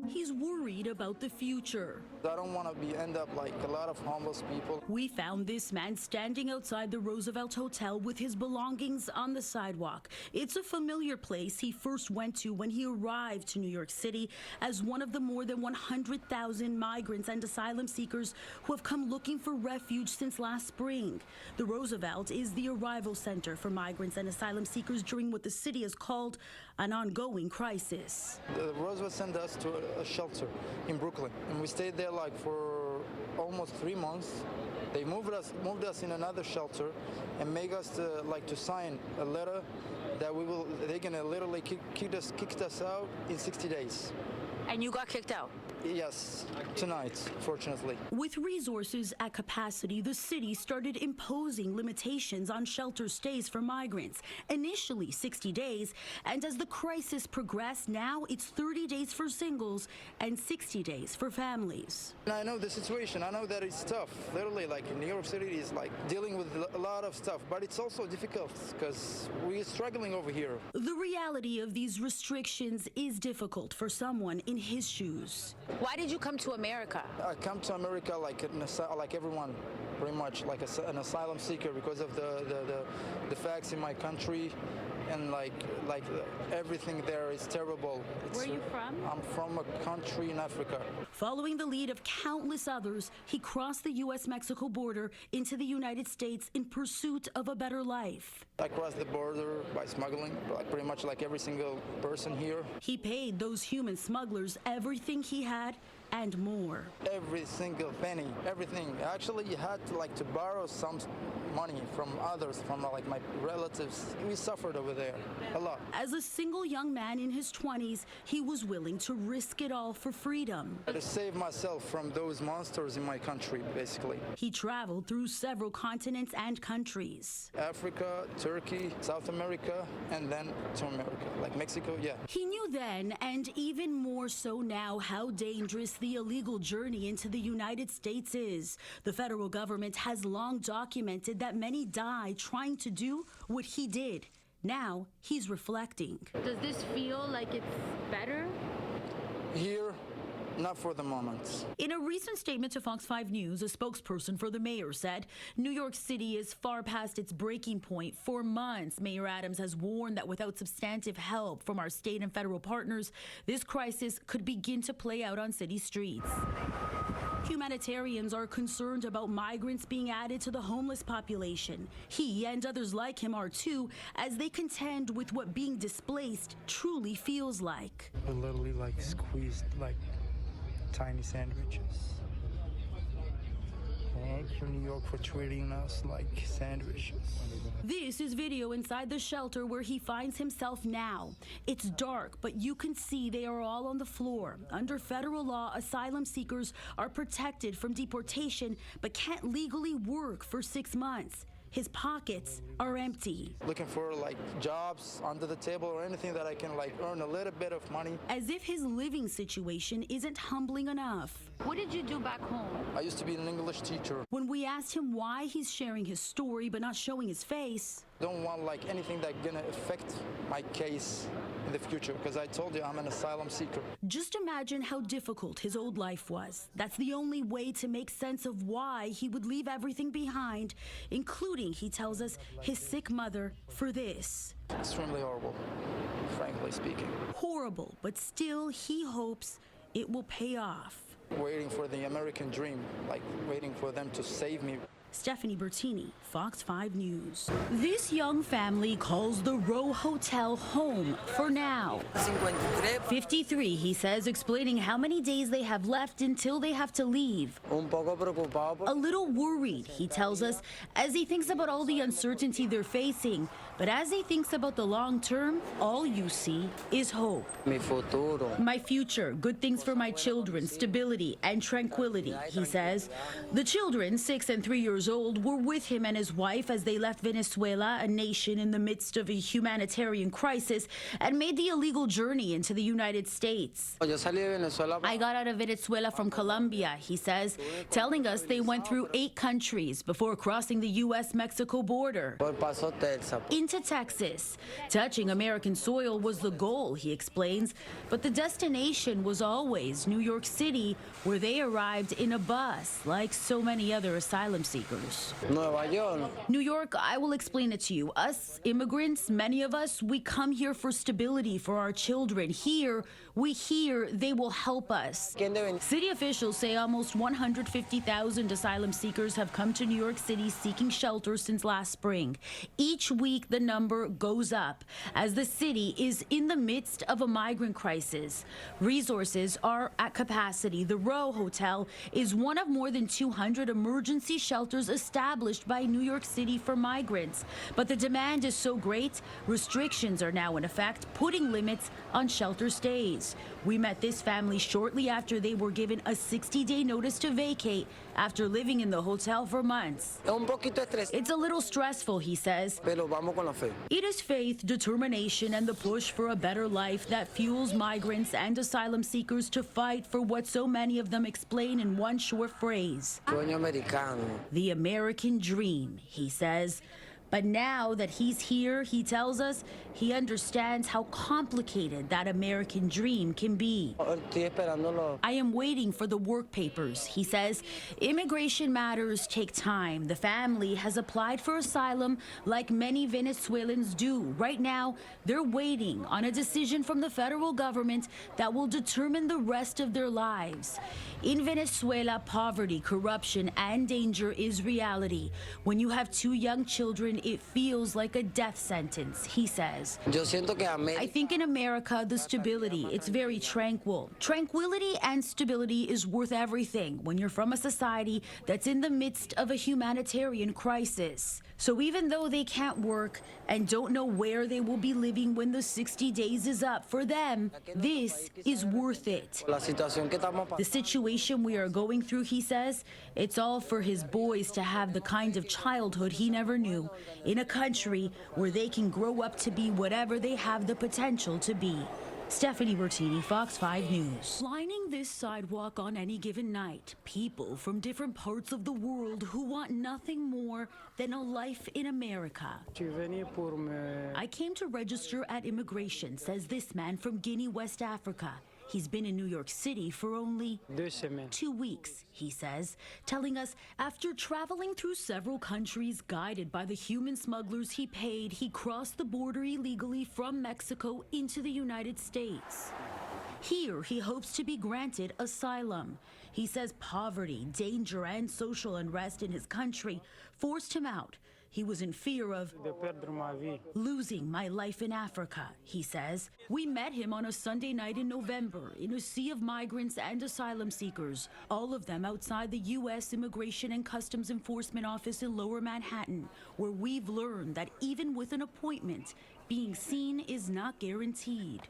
he's worried about the future. I don't want to end up like a lot of homeless people. We found this man standing outside the Roosevelt Hotel with his belongings on the sidewalk. It's a familiar place he first went to when he arrived to New York City as one of the more than 100,000 migrants and asylum seekers who have come looking for refuge since last spring. The Roosevelt is the arrival center for migrants and asylum seekers during what the city has called an ongoing crisis. The Roosevelt sent us to a shelter in Brooklyn, and we stayed there like for almost 3 months. They moved us in another shelter and made us to sign a letter that they're gonna literally kick us out in 60 days. And you got kicked out? Yes, tonight, fortunately. With resources at capacity, the city started imposing limitations on shelter stays for migrants. Initially 60 days, and as the crisis progressed, now it's 30 days for singles and 60 days for families. And I know the situation. I know that it's tough. Literally, like in New York City is like dealing with a lot of stuff, but it's also difficult because we're struggling over here. The reality of these restrictions is difficult for someone in his shoes. Why did you come to America? I come to America like everyone, pretty much like an asylum seeker because of the facts in my country, and like everything there is terrible. Where are you from? I'm from a country in Africa. Following the lead of countless others, he crossed the U.S.-Mexico border into the United States in pursuit of a better life. I crossed the border by smuggling, like pretty much like every single person here. He paid those human smugglers everything he had and more. Every single penny, everything. Actually, you had to borrow some money from others, from like my relatives. We suffered over there a lot. As a single young man in his 20s, he was willing to risk it all for freedom. To save myself from those monsters in my country, basically. He traveled through several continents and countries. Africa, Turkey, South America, and then to America, like Mexico, yeah. He knew then, and even more so now, how dangerous the illegal journey into the United States is. The federal government has long documented that many die trying to do what he did. Now he's reflecting. Does this feel like it's better? Here, not for the moment. In a recent statement to Fox 5 News, a spokesperson for the mayor said New York City is far past its breaking point. For months, Mayor Adams has warned that without substantive help from our state and federal partners, this crisis could begin to play out on city streets. Humanitarians are concerned about migrants being added to the homeless population. He and others like him are too, as they contend with what being displaced truly feels like. We're literally like squeezed like tiny sandwiches. Thank you, New York, for treating us like sandwiches. This is video inside the shelter where he finds himself now. It's dark, but you can see they are all on the floor. Under federal law, asylum seekers are protected from deportation, but can't legally work for 6 months. His pockets are empty. Looking for like jobs under the table or anything that I can earn a little bit of money. As if his living situation isn't humbling enough. What did you do back home? I used to be an English teacher. When we asked him why he's sharing his story but not showing his face, Don't want anything that's gonna affect my case in the future, because I told you I'm an asylum seeker. just imagine how difficult his old life was. That's the only way to make sense of why he would leave everything behind, including, he tells us, his sick mother, for this. Extremely horrible, frankly speaking. Horrible, but still he hopes it will pay off. Waiting for the American dream, waiting for them to save me. Stephanie Bertini, Fox 5 News. This young family calls the Row Hotel home for now. 53, he says, explaining how many days they have left until they have to leave. A little worried, he tells us, as he thinks about all the uncertainty they're facing. But as he thinks about the long term, all you see is hope. My future, good things for my children, stability and tranquility, he says. The children, 6 and 3 years old, were with him and his wife as they left Venezuela, a nation in the midst of a humanitarian crisis, and made the illegal journey into the United States. I got out of Venezuela from Colombia, he says, telling us they went through 8 countries before crossing the U.S.-Mexico border. into Texas. Touching American soil was the goal, he explains, but the destination was always New York City, where they arrived in a bus, like so many other asylum seekers. Nueva York. New York, I will explain it to you. Us immigrants, many of us, we come here for stability for our children. Here, we hear they will help us. City officials say almost 150,000 asylum seekers have come to New York City seeking shelter since last spring. Each week, the number goes up as the city is in the midst of a migrant crisis. Resources are at capacity. The Row Hotel is one of more than 200 emergency shelters established by New York City for migrants. But the demand is so great, restrictions are now in effect, putting limits on shelter stays. We met this family shortly after they were given a 60-day notice to vacate after living in the hotel for months. It's a little stressful, he says. Pero vamos con la fe. It is faith, determination, and the push for a better life that fuels migrants and asylum seekers to fight for what so many of them explain in one short phrase. Sueño americano. The American dream, he says. But now that he's here, he tells us he understands how complicated that American dream can be. Estoy esperándolo. I am waiting for the work papers, he says. Immigration matters take time. The family has applied for asylum like many Venezuelans do. Right now, they're waiting on a decision from the federal government that will determine the rest of their lives. In Venezuela, poverty, corruption, and danger is reality. When you have two young children, it feels like a death sentence, he says. Yo siento que I think in America, the stability, it's very tranquil. Tranquility and stability is worth everything when you're from a society that's in the midst of a humanitarian crisis. So even though they can't work and don't know where they will be living when the 60 days is up, for them, this is worth it. la situación que estamos The pasando. situation we are going through, he says, it's all for his boys to have the kind of childhood he never knew in a country where they can grow up to be whatever they have the potential to be. Stephanie Bertini, Fox 5 News. Lining this sidewalk on any given night, people from different parts of the world who want nothing more than a life in America. I came to register at immigration, says this man from Guinea, West Africa. He's been in New York City for only 2 weeks, he says, telling us after traveling through several countries guided by the human smugglers he paid, he crossed the border illegally from Mexico into the United States. Here, he hopes to be granted asylum. He says poverty, danger, and social unrest in his country forced him out. He was in fear of losing my life in Africa, he says. We met him on a Sunday night in November in a sea of migrants and asylum seekers, all of them outside the U.S. Immigration and Customs Enforcement Office in Lower Manhattan, where we've learned that even with an appointment, being seen is not guaranteed.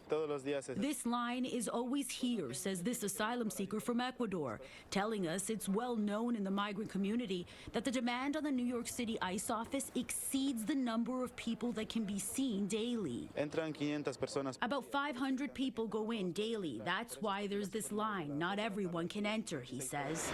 This line is always here, says this asylum seeker from Ecuador, telling us it's well known in the migrant community that the demand on the New York City ICE office exceeds the number of people that can be seen daily. About 500 people go in daily. That's why there's this line. Not everyone can enter, he says.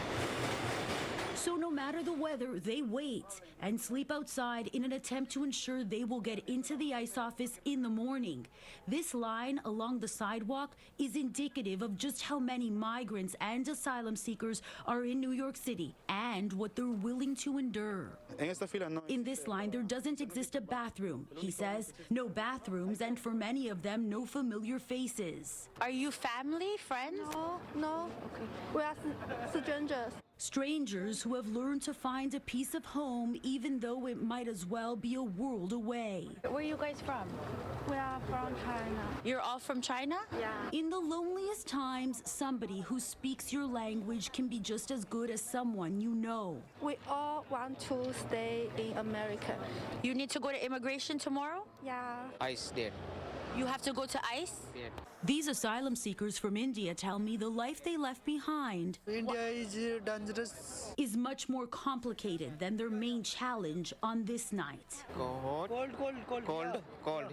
So no matter the weather, they wait and sleep outside in an attempt to ensure they will get into the ICE office in the morning. This line along the sidewalk is indicative of just how many migrants and asylum seekers are in New York City and what they're willing to endure. In this line, there doesn't exist a bathroom, he says. No bathrooms, and for many of them, no familiar faces. Are you family, friends? No. Okay. We are strangers. Strangers who have learned to find a piece of home even though it might as well be a world away. Where are you guys from? We are from China. You're all from China? Yeah. In the loneliest times, somebody who speaks your language can be just as good as someone you know. We all want to stay in America. You need to go to immigration tomorrow? Yeah. ICE there. You have to go to ICE? These asylum seekers from India tell me the life they left behind India is dangerous. is much more complicated than their main challenge on this night. Cold.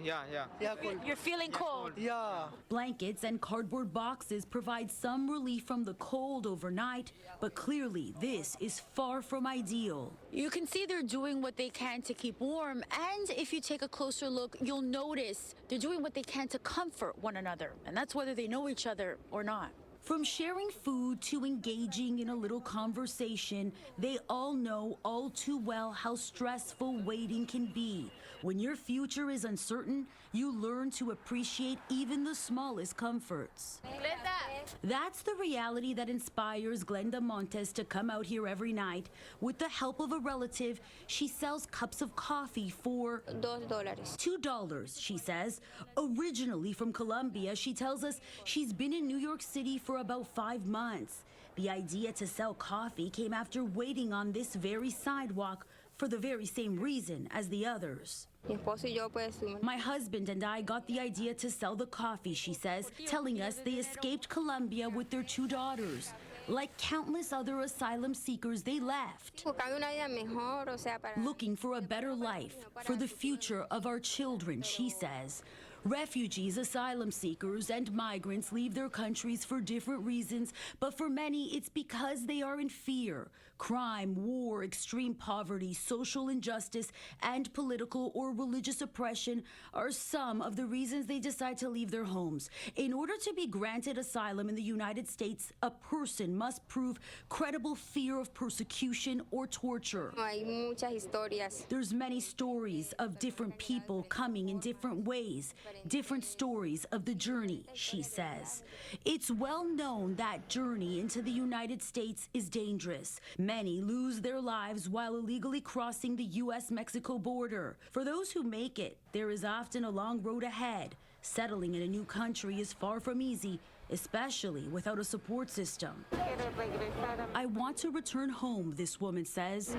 Yeah, cold. You're feeling cold. Yeah. Blankets and cardboard boxes provide some relief from the cold overnight, but clearly this is far from ideal. You can see they're doing what they can to keep warm, and if you take a closer look, you'll notice they're doing what they can to comfort one another, and that's whether they know each other or not. From sharing food to engaging in a little conversation, they all know all too well how stressful waiting can be. When your future is uncertain, you learn to appreciate even the smallest comforts. That's the reality that inspires Glenda Montes to come out here every night. With the help of a relative, she sells cups of coffee for $2, she says. Originally from Colombia, she tells us she's been in New York City for about 5 months. The idea to sell coffee came after waiting on this very sidewalk for the very same reason as the others. My husband and I got the idea to sell the coffee, she says, telling us they escaped Colombia with their 2 daughters. Like countless other asylum seekers, they left, looking for a better life, for the future of our children, she says. Refugees, asylum seekers, and migrants leave their countries for different reasons, but for many, it's because they are in fear. Crime, war, extreme poverty, social injustice, and political or religious oppression are some of the reasons they decide to leave their homes. In order to be granted asylum in the United States, a person must prove credible fear of persecution or torture. There's many stories of different people coming in different ways, different stories of the journey, she says. It's well known that journey into the United States is dangerous. Many lose their lives while illegally crossing the U.S.-Mexico border. For those who make it, there is often a long road ahead. Settling in a new country is far from easy, especially without a support system. I want to return home, this woman says.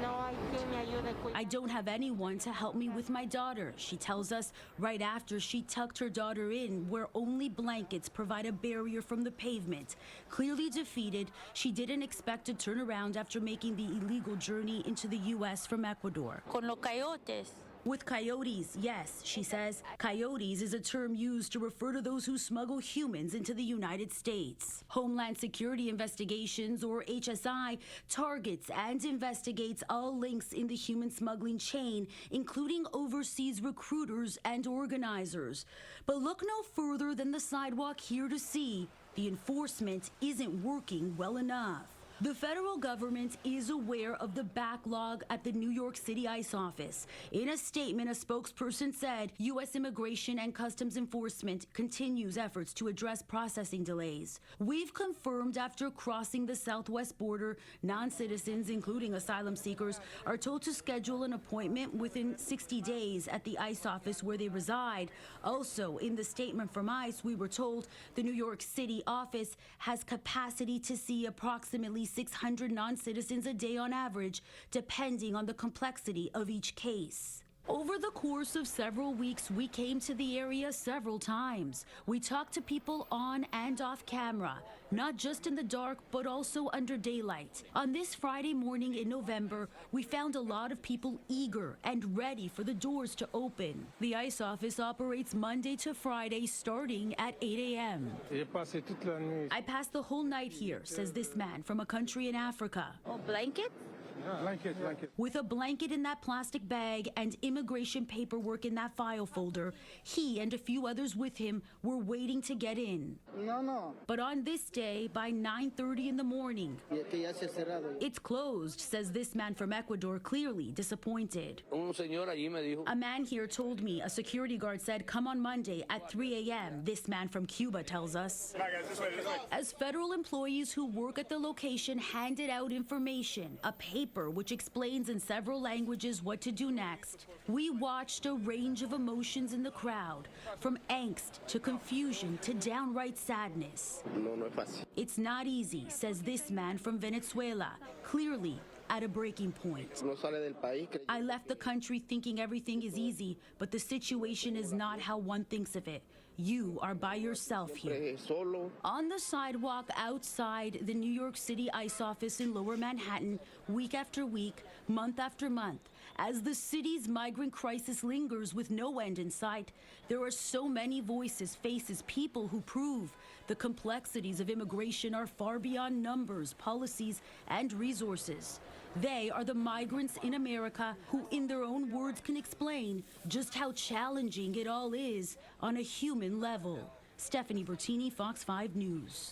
I don't have anyone to help me with my daughter, she tells us, right after she tucked her daughter in where only blankets provide a barrier from the pavement. Clearly defeated, she didn't expect to turn around after making the illegal journey into the U.S. from Ecuador. Con los coyotes. With coyotes, yes, she says. Coyotes is a term used to refer to those who smuggle humans into the United States. Homeland Security Investigations, or HSI, targets and investigates all links in the human smuggling chain, including overseas recruiters and organizers. But look no further than the sidewalk here to see the enforcement isn't working well enough. The federal government is aware of the backlog at the New York City ICE office. In a statement, a spokesperson said U.S. Immigration and Customs Enforcement continues efforts to address processing delays. We've confirmed after crossing the southwest border, non-citizens, including asylum seekers, are told to schedule an appointment within 60 days at the ICE office where they reside. Also, in the statement from ICE, we were told the New York City office has capacity to see approximately 600 non-citizens a day on average, depending on the complexity of each case. Over the course of several weeks, we came to the area several times. We talked to people on and off camera, not just in the dark, but also under daylight. On this Friday morning in November, we found a lot of people eager and ready for the doors to open. The ICE office operates Monday to Friday, starting at 8 a.m. I passed the whole night here, says this man from a country in Africa. Oh, blanket? Blanket. With a blanket in that plastic bag and immigration paperwork in that file folder, he and a few others with him were waiting to get in. But on this day, by 9:30 in the morning, it's closed, says this man from Ecuador, clearly disappointed. A man here told me a security guard said, come on Monday at 3 a.m., this man from Cuba tells us. As federal employees who work at the location handed out information, a paper which explains in several languages what to do next, we watched a range of emotions in the crowd, from angst to confusion to downright sadness. It's not easy, says this man from Venezuela, clearly at a breaking point. I left the country thinking everything is easy, but the situation is not how one thinks of it. You are by yourself here. Solo. On the sidewalk outside the New York City ICE office in Lower Manhattan, week after week, month after month, as the city's migrant crisis lingers with no end in sight, there are so many voices, faces, people who prove the complexities of immigration are far beyond numbers, policies, and resources. They are the migrants in America who, in their own words, can explain just how challenging it all is on a human level. Stephanie Bertini, Fox 5 News.